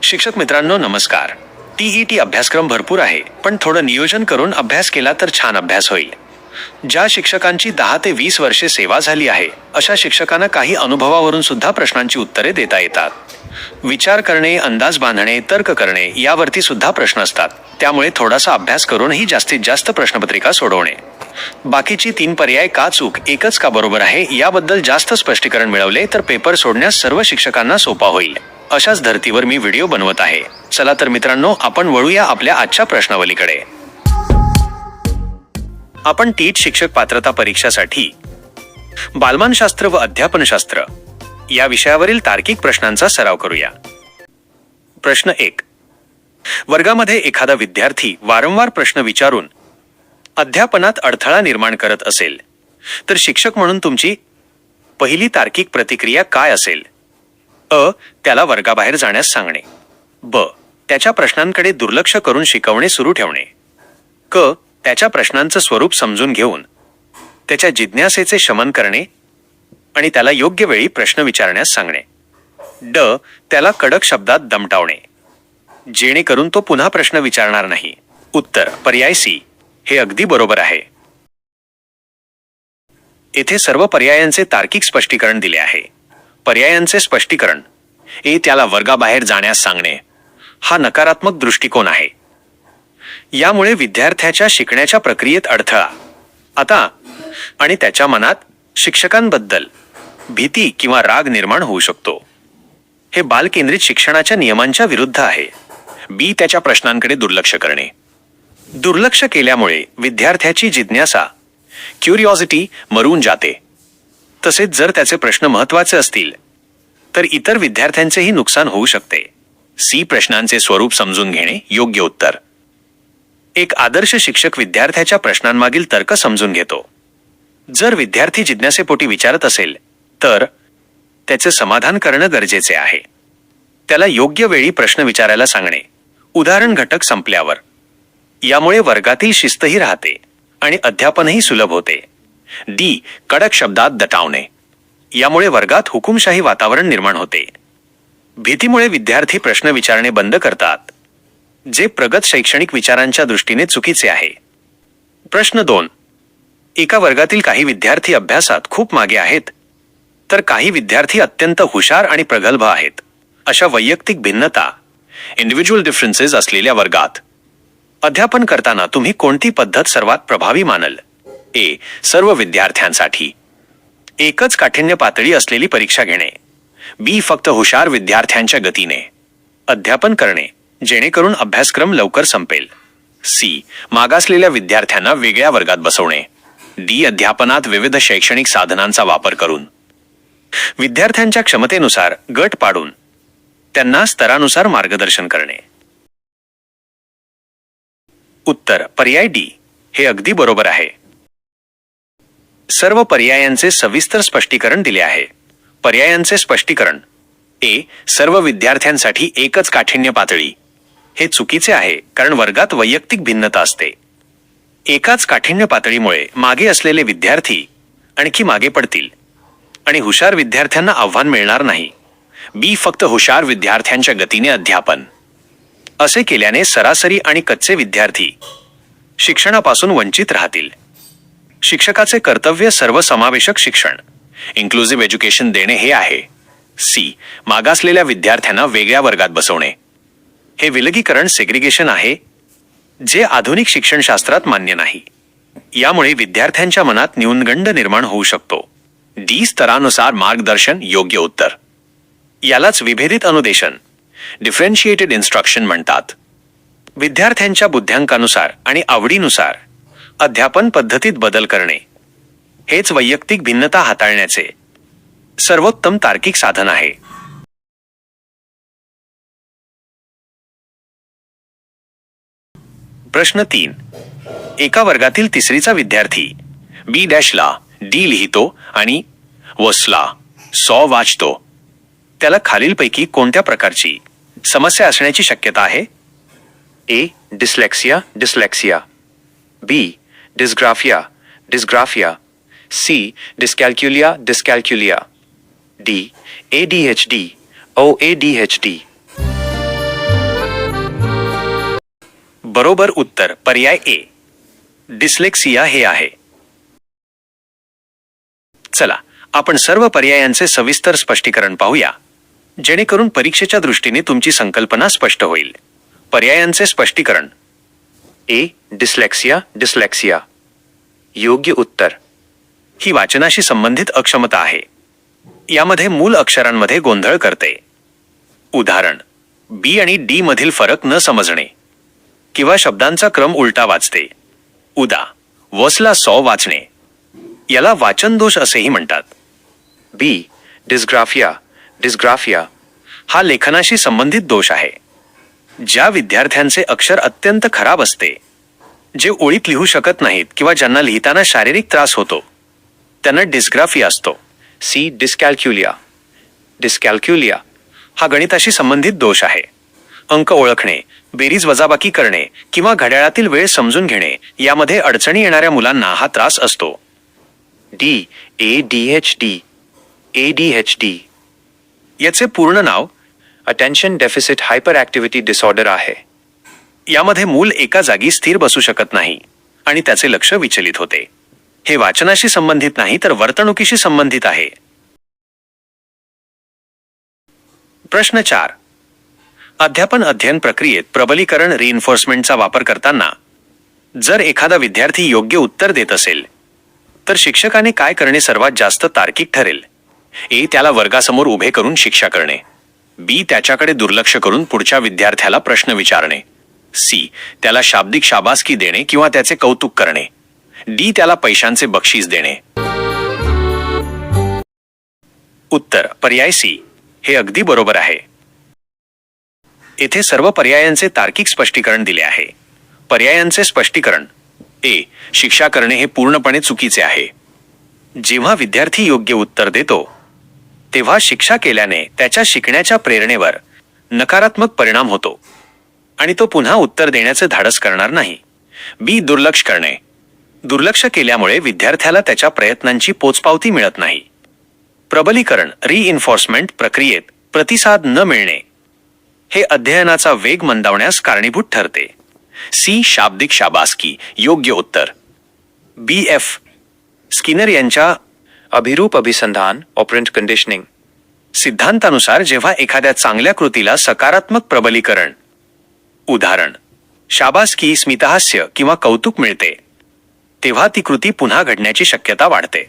शिक्षक मित्रांनो नमस्कार. टीईटी अभ्यासक्रम भरपूर आहे, पण थोडं नियोजन करून अभ्यास केला तर छान अभ्यास होईल. ज्या शिक्षकांची 10 ते 20 वर्षे सेवा झाली आहे अशा शिक्षकांना काही अनुभवावरून सुद्धा प्रश्नांची उत्तरे देता येतात. विचार करणे, अंदाज बांधणे, तर्क करणे यावरती सुद्धा प्रश्न असतात. त्यामुळे थोडासा अभ्यास करूनही जास्तीत जास्त प्रश्नपत्रिका सोडवणे. बाकीची 3 पर्याय का चूक, एकच का बरोबर आहे याबद्दल जास्त स्पष्टीकरण मिळवले तर पेपर सोडण्यास सर्व शिक्षकांना सोपा होईल. अशाच धर्तीवर मी व्हिडिओ बनवत आहे. चला तर मित्रांनो, आपण वळूया आपल्या आजच्या प्रश्नावलीकडे. आपण टीट शिक्षक पात्रता परीक्षासाठी बालमानशास्त्र व अध्यापनशास्त्र या विषयावरील तार्किक प्रश्नांचा सराव करूया. प्रश्न 1. वर्गामध्ये एखादा विद्यार्थी वारंवार प्रश्न विचारून अध्यापनात अडथळा निर्माण करत असेल तर शिक्षक म्हणून तुमची पहिली तार्किक प्रतिक्रिया काय असेल? अ. त्याला वर्गाबाहेर जाण्यास सांगणे. ब. त्याच्या प्रश्नांकडे दुर्लक्ष करून शिकवणे सुरू ठेवणे. क. त्याच्या प्रश्नांचं स्वरूप समजून घेऊन त्याच्या जिज्ञासेचे शमन करणे आणि त्याला योग्य वेळी प्रश्न विचारण्यास सांगणे. ड. त्याला कडक शब्दात दमटावणे जेणेकरून तो पुन्हा प्रश्न विचारणार नाही. उत्तर पर्याय सी हे अगदी बरोबर आहे. येथे सर्व पर्यायांचे तार्किक स्पष्टीकरण दिले आहे. पर्यायांचे स्पष्टीकरण. ए. त्याला वर्गाबाहेर जाण्यास सांगणे हा नकारात्मक दृष्टिकोन आहे. यामुळे विद्यार्थ्याच्या शिकण्याच्या प्रक्रियेत अडथळा आता आणि त्याच्या मनात शिक्षकांबद्दल भीती किंवा राग निर्माण होऊ शकतो. हे बालकेंद्रित शिक्षणाच्या नियमांच्या विरुद्ध आहे. बी. त्याच्या प्रश्नांकडे दुर्लक्ष करणे. दुर्लक्ष केल्यामुळे विद्यार्थ्याची जिज्ञासा क्युरिओसिटी मरून जाते. तसेच जर त्याचे प्रश्न महत्त्वाचे असतील तर इतर विद्यार्थ्यांचेही नुकसान होऊ शकते. सी. प्रश्नांचे स्वरूप समजून घेणे योग्य उत्तर. एक आदर्श शिक्षक विद्यार्थ्याच्या प्रश्नांमागील तर्क समजून घेतो. जर विद्यार्थी जिज्ञासेपोटी विचारत असेल तर त्याचे समाधान करणं गरजेचे आहे. त्याला योग्य वेळी प्रश्न विचारायला सांगणे, उदाहरण घटक संपल्यावर. यामुळे वर्गातील शिस्तही राहते आणि अध्यापनही सुलभ होते. डी. कडक शब्दात दटावणे. यामुळे वर्गात हुकुमशाही वातावरण निर्माण होते. भीतीमुळे विद्यार्थी प्रश्न विचारणे बंद करतात, जे प्रगत शैक्षणिक विचारांच्या दृष्टीने चुकीचे आहे. प्रश्न 2. एका वर्गातील काही विद्यार्थी अभ्यासात खूप मागे आहेत तर काही विद्यार्थी अत्यंत हुशार आणि प्रगल्भ आहेत. अशा वैयक्तिक भिन्नता इंडिव्हिज्युअल डिफरन्सेस असलेल्या वर्गात अध्यापन करताना तुम्ही कोणती पद्धत सर्वात प्रभावी मानल? ए. सर्व विद्यार्थ्यांसाठी एकच काठिण्य पातळी असलेली परीक्षा घेणे. बी. फक्त हुशार विद्यार्थ्यांच्या गतीने अध्यापन करणे जेणेकरून अभ्यासक्रम लवकर संपेल. सी. मागासलेल्या विद्यार्थ्यांना वेगळ्या वर्गात बसवणे. डी. अध्यापनात विविध शैक्षणिक साधनांचा वापर करून विद्यार्थ्यांच्या क्षमतेनुसार गट पाडून त्यांना स्तरानुसार मार्गदर्शन करणे. उत्तर पर्याय डी हे अगदी बरोबर आहे. सर्व पर्यायांचे सविस्तर स्पष्टीकरण दिले आहे. पर्यायांचे स्पष्टीकरण. ए. सर्व विद्यार्थ्यांसाठी एकच काठिण्य पातळी हे चुकीचे आहे, कारण वर्गात वैयक्तिक भिन्नता असते. एकाच काठिण्य पातळीमुळे मागे असलेले विद्यार्थी आणखी मागे पडतील आणि हुशार विद्यार्थ्यांना आव्हान मिळणार नाही. बी. फक्त हुशार विद्यार्थ्यांच्या गतीने अध्यापन. असे केल्याने सरासरी आणि कच्चे विद्यार्थी शिक्षणापासून वंचित राहतील. शिक्षकाचे कर्तव्य सर्वसमावेशक शिक्षण इन्क्लुझिव्ह एज्युकेशन देणे हे आहे. सी. मागासलेल्या विद्यार्थ्यांना वेगळ्या वर्गात बसवणे हे विलगीकरण सेग्रिगेशन आहे, जे आधुनिक शिक्षणशास्त्रात मान्य नाही. यामुळे विद्यार्थ्यांच्या मनात न्यूनगंड निर्माण होऊ शकतो. डी. स्तरानुसार मार्गदर्शन योग्य उत्तर. यालाच विभेदित अनुदेशन डिफरेन्शिएटेड इन्स्ट्रक्शन म्हणतात. विद्यार्थ्यांच्या बुद्ध्यांकानुसार आणि आवडीनुसार अध्यापन पद्धतीत बदल करणे हेच वैयक्तिक भिन्नता हाताळण्याचे सर्वोत्तम तार्किक साधन आहे. प्रश्न 3. एका वर्गातील तिसरीचा विद्यार्थी बी डॅशला डी लिहितो आणि वसला सॉ वाचतो. त्याला खालीलपैकी कोणत्या प्रकारची समस्या असण्याची शक्यता आहे? A. Dyslexia dyslexia. B. Dysgraphia dysgraphia. C. Dyscalculia dyscalculia. D. ADHD OADHD. बरोबर उत्तर पर्याय ए डिस्लेक्सिया हे आहे. चला आपण सर्व पर्यायांचे सविस्तर स्पष्टीकरण पाहूया, जेणेकरून परीक्षेच्या दृष्टीने तुमची संकल्पना स्पष्ट होईल. पर्यायांचे स्पष्टीकरण. ए डिस्लेक्सिया डिस्लेक्सिया. योग्य उत्तर. ही वाचनाशी संबंधित अक्षमता आहे. यामध्ये मूल अक्षरांमध्ये गोंधळ करते. उदाहरण, बी आणि डी मधील फरक न समजणे किंवा शब्दांचा क्रम उलटा वाचते. उदा, वसला सॉ वाचणे. याला वाचन दोष असेही म्हणतात. बी डिस्ग्राफिया डिस्ग्राफिया. हा लेखनाशी संबंधित दोष आहे. ज्या विद्यार्थ्यांचे अक्षर अत्यंत खराब असते, जे ओळीत लिहू शकत नाहीत किंवा ज्यांना लिहिताना शारीरिक त्रास होतो, त्यांना डिस्ग्राफिया असतो. C dyscalculia dyscalculia. हा गणिताशी संबंधित दोष आहे. अंक ओळखणे, बेरीज वजाबाकी करणे किंवा घड्याळातील वेळ समजून घेणे यामध्ये अडचणी येणाऱ्या मुलांना हा त्रास असतो. D ADHD ADHD. याचे पूर्ण नाव attention deficit hyperactivity disorder आहे. यामध्ये मूल एका जागी स्थिर बसू शकत नाही आणि त्याचे लक्ष विचलित होते. हे वाचनाशी संबंधित नाही तर वर्तणुकीशी संबंधित आहे. प्रश्न 4. अध्यापन अध्ययन प्रक्रियेत प्रबलीकरण रिइन्फोर्समेंटचा वापर करताना जर एखादा विद्यार्थी योग्य उत्तर देत असेल तर शिक्षकाने काय करणे सर्वात जास्त तार्किक ठरेल? ए त्याला वर्गासमोर उभे करून शिक्षा करणे. बी त्याच्याकडे दुर्लक्ष करून पुढच्या विद्यार्थ्याला प्रश्न विचारणे. सी त्याला शाब्दिक शाबासकी देणे किंवा त्याचे कौतुक करणे. डी त्याला पैशांचे बक्षीस देणे. उत्तर पर्याय सी हे अगदी बरोबर आहे. येथे सर्व पर्यायांचे तार्किक स्पष्टीकरण दिले आहे. पर्यायांचे स्पष्टीकरण. ए शिक्षा करणे हे पूर्णपणे चुकीचे आहे. जेव्हा विद्यार्थी योग्य उत्तर देतो तेव्हा शिक्षा केल्याने त्याच्या शिकण्याच्या प्रेरणेवर नकारात्मक परिणाम होतो आणि तो पुन्हा उत्तर देण्याचे धाडस करणार नाही. बी दुर्लक्ष करणे. दुर्लक्ष केल्यामुळे विद्यार्थ्याला त्याच्या प्रयत्नांची पोचपावती मिळत नाही. प्रबलीकरण रिइन्फोर्समेंट प्रक्रियेत प्रतिसाद न मिळणे हे अध्ययनाचा वेग मंदावण्यास कारणीभूत ठरते. सी शाब्दिक शाबासकी योग्य उत्तर. BF स्किनर यांच्या अभिरूप अभिसंधान ऑपरेंट कंडिशनिंग सिद्धांतानुसार जेव्हा एखाद्या चांगल्या कृतीला सकारात्मक प्रबलीकरण, उदाहरण शाबासकी, स्मितहास्य किंवा कौतुक मिळते, तेव्हा ती कृती पुन्हा घडण्याची शक्यता वाढते.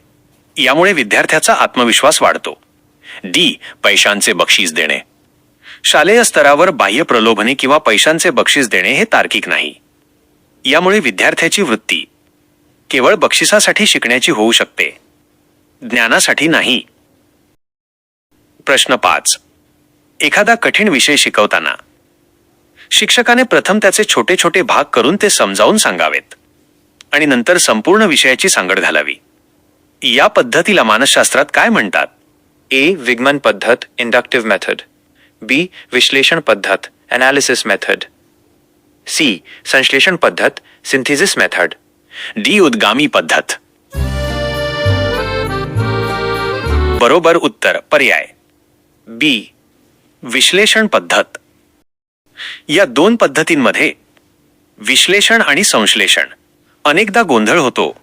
यामुळे विद्यार्थ्याचा आत्मविश्वास वाढतो. डी पैशांचे बक्षीस देणे. शालेय स्तरावर बाह्य प्रलोभने किंवा पैशांचे बक्षीस देणे हे तार्किक नाही. यामुळे विद्यार्थ्याची वृत्ती केवळ बक्षिसासाठी शिकण्याची होऊ शकते, ज्ञानासाठी नाही. प्रश्न 5. एखादा कठीण विषय शिकवताना शिक्षकाने प्रथम त्याचे छोटे छोटे भाग करून ते समजावून सांगावेत आणि नंतर संपूर्ण विषयाची सांगड घालावी. या पद्धतीला मानसशास्त्रात काय म्हणतात? ए विगमन पद्धत इंडक्टिव्ह मेथड. बी विश्लेषण पद्धत एनालिसिस मेथड. सी संश्लेषण पद्धत सिंथेसिस मेथड. डी उद्गामी पद्धत. बरोबर उत्तर पर्याय बी विश्लेषण पद्धत. या दोन पद्धतींमध्ये विश्लेषण आणि संश्लेषण अनेकदा गोंधळ होतो,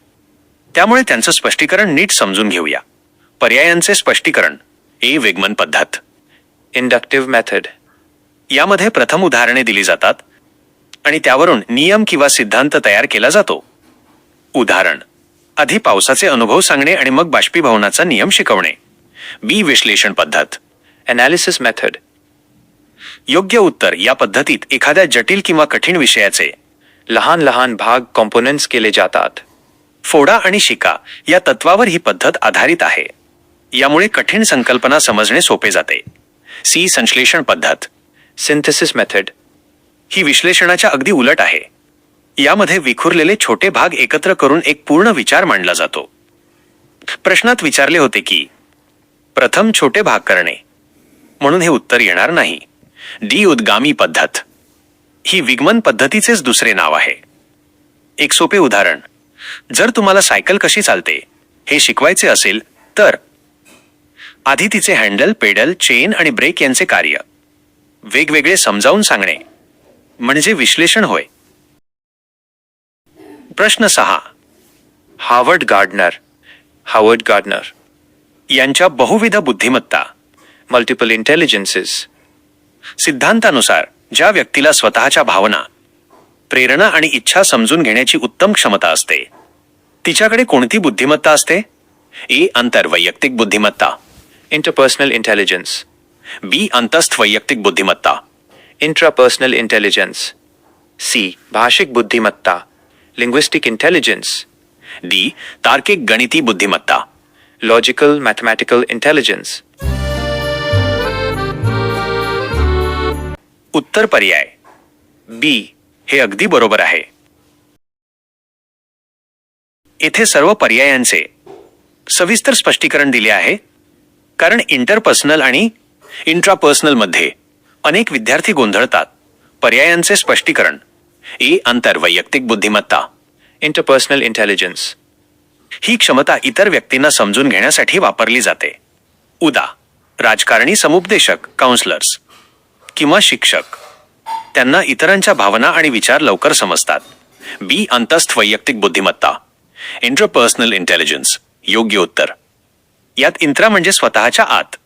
त्यामुळे त्यांचं स्पष्टीकरण नीट समजून घेऊया. पर्यायांचे स्पष्टीकरण. ए वेगमन पद्धत. Inductive method. यामध्ये प्रथम उदाहरणे दिली जातात आणि त्यावरून नियम किंवा सिद्धांत तयार केला जातो. उदाहरण, आधी पावसाचे अनुभव सांगणे आणि मग बाष्पीभवनाचा नियम शिकवणे. बी विश्लेषण पद्धत. Analysis method. योग्य उत्तर. या पद्धतीत एखाद्या जटिल किंवा कठीण विषयाचे लहान लहान भाग कॉम्पोनेंट्स केले जातात. फोडा आणि शिका या तत्वावर ही पद्धत आधारित आहे. यामुळे कठीण संकल्पना समजणे सोपे जाते. सी संश्लेषण पद्धत. Synthesis method. ही विश्लेषणाच्या अगदी उलट आहे. यामध्ये विखुरलेले छोटे भाग एकत्र करून एक पूर्ण विचार मांडला जातो. प्रश्नात विचारले होते की प्रथम छोटे भाग करणे, म्हणून हे उत्तर येणार नाही. डी उद्गामी पद्धत. ही विगमन पद्धतीचेच दुसरे नाव आहे. एक सोपे उदाहरण, जर तुम्हाला सायकल कशी चालते हे शिकवायचे असेल तर आधी तिचे हँडल, पेडल, चेन आणि ब्रेक यांचे कार्य वेगवेगळे समजावून सांगणे म्हणजे विश्लेषण होय. प्रश्न 6. हार्वर्ड गार्डनर यांच्या बहुविध बुद्धिमत्ता. मल्टिपल इंटेलिजन्सेस. सिद्धांतानुसार ज्या व्यक्तीला स्वतःच्या भावना, प्रेरणा आणि इच्छा समजून घेण्याची उत्तम क्षमता असते, तिच्याकडे कोणती बुद्धिमत्ता असते? ए. आंतरवैयक्तिक बुद्धिमत्ता. Interpersonal intelligence. बी. अंतस्थ वैयक्तिक बुद्धिमत्ता. Intrapersonal intelligence. सी. भाषिक बुद्धिमत्ता. Linguistic intelligence. डी. तार्किक गणिती बुद्धिमत्ता. Logical mathematical intelligence. उत्तर पर्याय बी हे अगदी बरोबर आहे. येथे सर्व पर्यायांचे सविस्तर स्पष्टीकरण दिले आहे, कारण इंटरपर्सनल आणि इंट्रापर्सनल मध्ये अनेक विद्यार्थी गोंधळतात. पर्यायांचे स्पष्टीकरण. ए. आंतरवैयक्तिक बुद्धिमत्ता. Interpersonal intelligence. ही क्षमता इतर व्यक्तींना समजून घेण्यासाठी वापरली जाते. उदा. राजकारणी, समुपदेशक, काउन्सलर्स किंवा शिक्षक. त्यांना इतरांच्या भावना आणि विचार लवकर समजतात. बी. अंतस्थ वैयक्तिक बुद्धिमत्ता. Interpersonal intelligence. योग्य उत्तर. यात इंट्रा म्हणजे स्वतःच्या आत.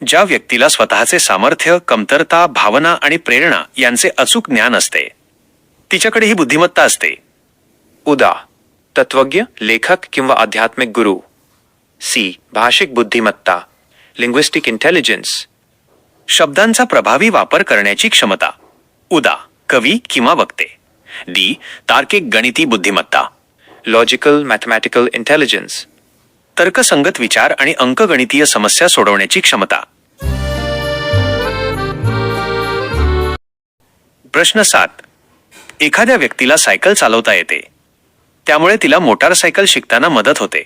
ज्या व्यक्तीला स्वतःचे सामर्थ्य, कमतरता, भावना आणि प्रेरणा यांचे अचूक ज्ञान असते, तिच्याकडे ही बुद्धिमत्ता असते. उदा. तत्वज्ञ, लेखक किंवा आध्यात्मिक गुरु. सी. भाषिक बुद्धिमत्ता. Linguistic intelligence. शब्दांचा प्रभावी वापर करण्याची क्षमता. उदा. कवी किंवा वक्ते. डी. तार्किक गणिती बुद्धिमत्ता. Logical mathematical intelligence. तर्कसंगत विचार आणि अंकगणितीय समस्या सोडवण्याची क्षमता. प्रश्न 7. एखाद्या व्यक्तीला सायकल चालवता येते, त्यामुळे तिला मोटारसायकल शिकताना मदत होते.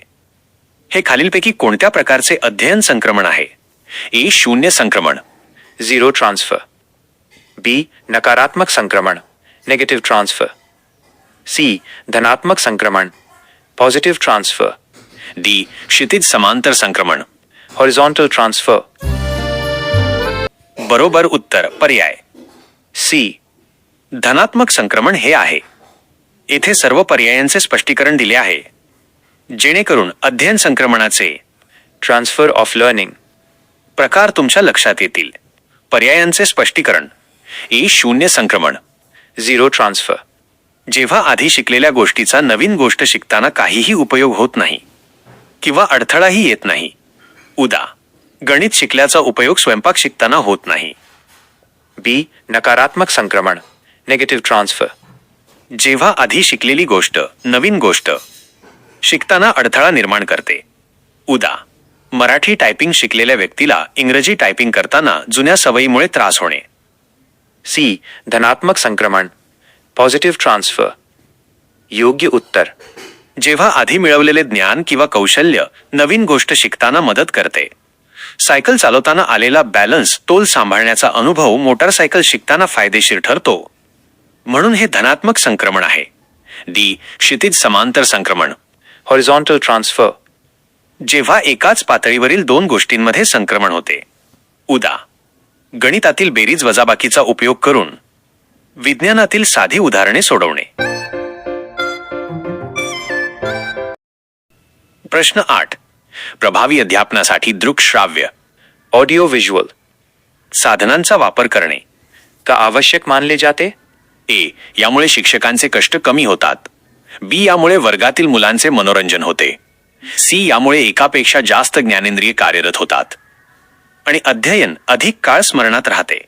हे खालीलपैकी कोणत्या प्रकारचे अध्ययन संक्रमण आहे? ए. शून्य संक्रमण. Zero transfer. बी. नकारात्मक संक्रमण. Negative transfer. सी. धनात्मक संक्रमण. Positive transfer. डी. क्षितिज समांतर संक्रमण. Horizontal transfer. बरोबर उत्तर पर्याय सी. धनात्मक संक्रमण हे आहे. येथे सर्व पर्यायांचे स्पष्टीकरण दिले आहे, जेणेकरून अध्ययन संक्रमणाचे ट्रान्सफर ऑफ लर्निंग प्रकार तुमच्या लक्षात येतील. पर्यायांचे स्पष्टीकरण. ए. शून्य संक्रमण. Zero transfer. जेव्हा आधी शिकलेल्या गोष्टीचा नवीन गोष्ट शिकताना काहीही उपयोग होत नाही किंवा अडथळाही येत नाही. उदा. गणित शिकल्याचा उपयोग स्वयंपाक शिकताना होत नाही. बी. नकारात्मक संक्रमण. Negative transfer. जेव्हा आधी शिकलेली गोष्ट नवीन गोष्ट शिकताना अडथळा निर्माण करते. उदा. मराठी टायपिंग शिकलेल्या व्यक्तीला इंग्रजी टायपिंग करताना जुन्या सवयीमुळे त्रास होणे. सी. धनात्मक संक्रमण. Positive transfer. योग्य उत्तर. जेव्हा आधी मिळवलेले ज्ञान किंवा कौशल्य नवीन गोष्ट शिकताना मदत करते. सायकल चालवताना आलेला बॅलन्स, तोल सांभाळण्याचा अनुभव मोटारसायकल शिकताना फायदेशीर ठरतो, म्हणून हे धनात्मक संक्रमण आहे. डी. क्षितिज समांतर संक्रमण. Horizontal transfer. जेव्हा एकाच पातळीवरील दोन गोष्टींमध्ये संक्रमण होते. उदा. गणितातील बेरीज वजाबाकीचा उपयोग करून विज्ञानातील साधी उदाहरणे सोडवणे. प्रश्न 8. प्रभावी अध्यापनासाठी दृकश्राव्य ऑडिओ व्हिज्युअल साधनांचा वापर करणे का आवश्यक मानले जाते? ए. यामुळे शिक्षकांचे कष्ट कमी होतात. बी. यामुळे वर्गातील मुलांचे मनोरंजन होते. सी. यामुळे एकापेक्षा जास्त ज्ञानेंद्रिय कार्यरत होतात आणि अध्ययन अधिक काळ स्मरणात राहते.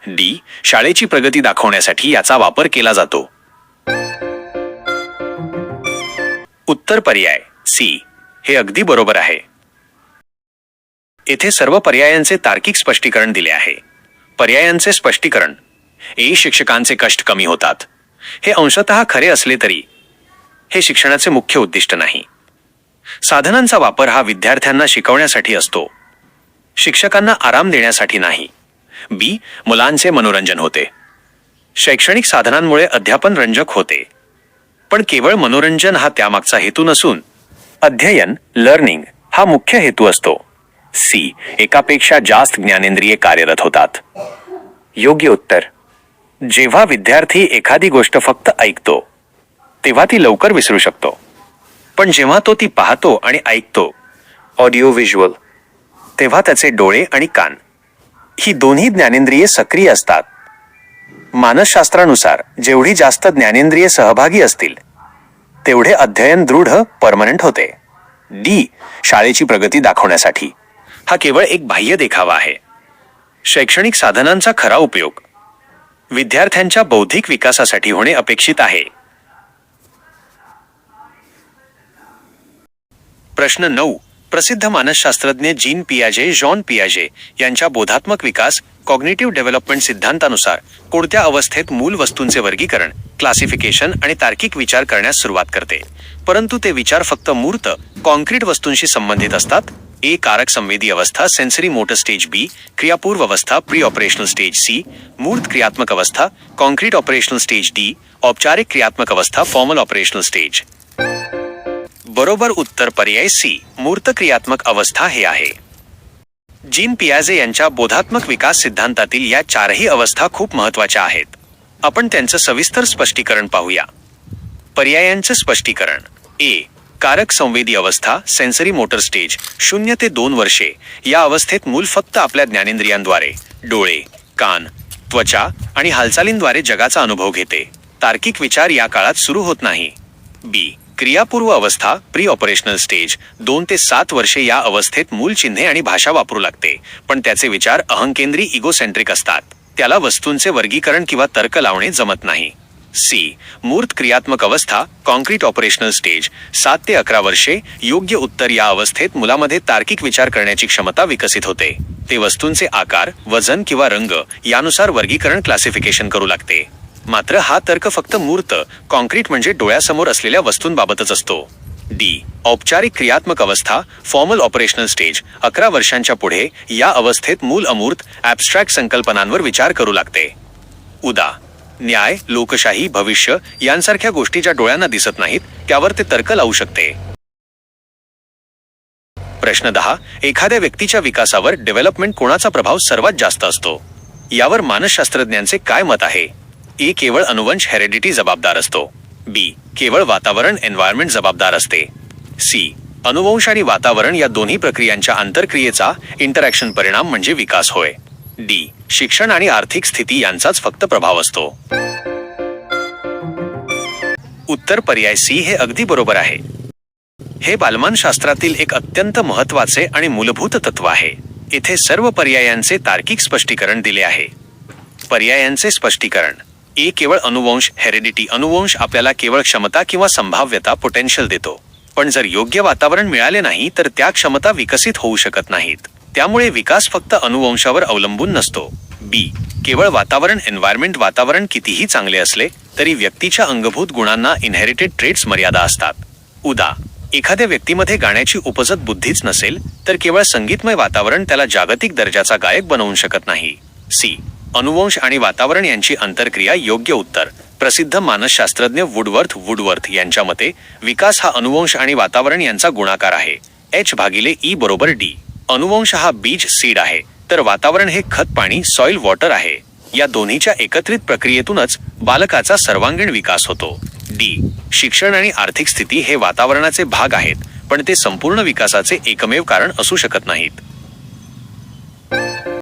डी. शाळेची प्रगती दाखवण्यासाठी याचा वापर केला जातो. उत्तर पर्याय सी हे अगदी बरोबर आहे. येथे सर्व पर्यायांचे तार्किक स्पष्टीकरण दिले आहे. पर्यायांचे स्पष्टीकरण. ए. शिक्षकांचे कष्ट कमी होतात. हे अंशतः खरे असले तरी हे शिक्षणाचे मुख्य उद्दिष्ट नाही. साधनांचा वापर हा विद्यार्थ्यांना शिकवण्यासाठी असतो, शिक्षकांना आराम देण्यासाठी नाही. बी. मुलांचे मनोरंजन होते. शैक्षणिक साधनांमुळे अध्यापन रंजक होते, पण केवळ मनोरंजन हा त्यामागचा हेतू नसून अध्ययन लर्निंग हा मुख्य हेतू असतो. सी. एकापेक्षा जास्त ज्ञानेंद्रिये कार्यरत होतात. योग्य उत्तर. जेव्हा विद्यार्थी एखादी गोष्ट फक्त ऐकतो तेव्हा ती लवकर विसरू शकतो. पण जेव्हा तो ती पाहतो आणि ऐकतो, ऑडिओ व्हिज्युअल, तेव्हा त्याचे डोळे आणि कान ही दोन्ही ज्ञानेंद्रिये सक्रिय असतात. मानसशास्त्रानुसार जेवढी जास्त ज्ञानेंद्रिये सहभागी असतील तेवढे अध्ययन दृढ परमनंट होते. डी. शाळेची प्रगती दाखवण्यासाठी. हा केवळ एक बाह्य देखावा आहे. शैक्षणिक साधनांचा खरा उपयोग विद्यार्थ्यांच्या बौद्धिक विकासासाठी होणे अपेक्षित आहे. प्रश्न 9. प्रसिद्ध मानसशास्त्रज्ञ जीन पियाजे जॉन पियाजे यांच्या बोधात्मक विकास कॉग्निटिव्ह डेव्हलपमेंट सिद्धांतानुसार कोणत्या अवस्थेत मूल वस्तूंचे वर्गीकरण, क्लासिफिकेशन आणि तार्किक विचार करण्यास सुरुवात करते, परंतु ते विचार फक्त मूर्त कॉन्क्रीट वस्तूंशी संबंधित असतात? ए. कारक संवेदी अवस्था सेन्सरी मोटर स्टेज. बी. क्रियापूर्व अवस्था प्री ऑपरेशनल स्टेज. सी. मूर्त क्रियात्मक अवस्था कॉन्क्रीट ऑपरेशनल स्टेज. डी. औपचारिक क्रियात्मक अवस्था फॉर्मल ऑपरेशनल स्टेज. बरोबर उत्तर पर्याय सी. मूर्त क्रियात्मक अवस्था हे आहे. जीन पियाजे यांच्या बोधात्मक विकास सिद्धांतातील या चारही अवस्था खूप महत्वाच्या आहेत. आपण त्यांचं सविस्तर स्पष्टीकरण पाहूया. पर्यायांचं स्पष्टीकरण. ए. कारक संवेदी अवस्था सेन्सरी मोटर स्टेज 0 ते 2 वर्षे. या अवस्थेत मूल फक्त आपल्या ज्ञानेंद्रियांद्वारे डोळे, कान, त्वचा आणि हालचालींद्वारे जगाचा अनुभव घेते. तार्किक विचार या काळात सुरू होत नाही. बी. क्रियापूर्व अवस्था प्री ऑपरेशनल स्टेज 2 ते 7 वर्षे. या अवस्थेत मूल चिन्हे आणि भाषा वापरू लागते, पण त्याचे विचार अहंकेंद्री इगोसेंट्रिक असतात. त्याला वस्तूंचे वर्गीकरण किंवा तर्क लावणे जमत नाही. सी. मूर्त क्रियात्मक अवस्था कॉन्क्रीट ऑपरेशनल स्टेज 7 ते 11 वर्षे. योग्य उत्तर. या अवस्थेत मुलामध्ये तार्किक विचार करण्याची क्षमता विकसित होते. ते वस्तूंचे आकार, वजन किंवा रंग यानुसार वर्गीकरण क्लासिफिकेशन करू लागते. मात्र हा तर्क फक्त मूर्त कॉन्क्रीट म्हणजे डोळ्यासमोर असलेल्या वस्तूंबाबतच असतो. डी. औपचारिक क्रियात्मक अवस्था फॉर्मल ऑपरेशनल स्टेज 11 वर्षांच्या पुढे. या अवस्थेत मूल अमूर्त ॲब्स्ट्रॅक्ट संकल्पनांवर विचार करू लागते. उदा. न्याय, लोकशाही, भविष्य यांसारख्या गोष्टी ज्या डोळ्यांना दिसत नाहीत त्यावर ते तर्क लावू शकते. प्रश्न 10. एखाद्या व्यक्तीच्या विकासावर डेव्हलपमेंट कोणाचा प्रभाव सर्वात जास्त असतो? यावर मानसशास्त्रज्ञांचे काय मत आहे? ए. केवळ अनुवंश हेरेडिटी जबाबदार असतो. बी. केवळ वातावरण एन्व्हायरमेंट जबाबदार असते. सी. अनुवंश आणि वातावरण या दोन्ही प्रक्रियांच्या आंतरक्रियेचा इंटरॅक्शन परिणाम म्हणजे विकास होय. डी. शिक्षण आणि आर्थिक स्थिती यांचाच फक्त प्रभाव असतो. उत्तर पर्याय सी हे अगदी बरोबर आहे. हे बालमानशास्त्रातील एक अत्यंत महत्त्वाचे आणि मूलभूत तत्व आहे. येथे सर्व पर्यायांचे तार्किक स्पष्टीकरण दिले आहे. पर्यायांचे स्पष्टीकरण. ए. केवळ अनुवंश हेरेडिटी. अनुवंश आपल्याला केवळ क्षमता किंवा संभाव्यता पोटेन्शियल देतो, पण जर योग्य वातावरण मिळाले नाही तर त्या क्षमता विकसित होऊ शकत नाहीत. त्यामुळे विकास फक्त अनुवंशावर अवलंबून नसतो. बी. केवळ वातावरण एन्व्हायरमेंट. वातावरण कितीही चांगले असले तरी व्यक्तीच्या अंगभूत गुणांना इनहेरिटेड ट्रेट्स मर्यादा असतात. उदा. एखाद्या व्यक्तीमध्ये गाण्याची उपजत बुद्धीच नसेल तर केवळ संगीतमय वातावरण त्याला जागतिक दर्जाचा गायक बनवू शकत नाही. सी. अनुवंश आणि वातावरण यांची आंतरक्रिया. योग्य उत्तर. प्रसिद्ध मानसशास्त्रज्ञ वुडवर्थ यांच्या मते विकास हा अनुवंश आणि वातावरण यांचा गुणाकार आहे. H/E बरोबर डी. अनुवंश हा बीज सीड आहे, तर वातावरण हे खत पाणी सॉइल वॉटर आहे. या दोन्हीच्या एकत्रित प्रक्रियेतूनच बालकाचा सर्वांगीण विकास होतो. डी. शिक्षण आणि आर्थिक स्थिती हे वातावरणाचे भाग आहेत, पण ते संपूर्ण विकासाचे एकमेव कारण असू शकत नाहीत.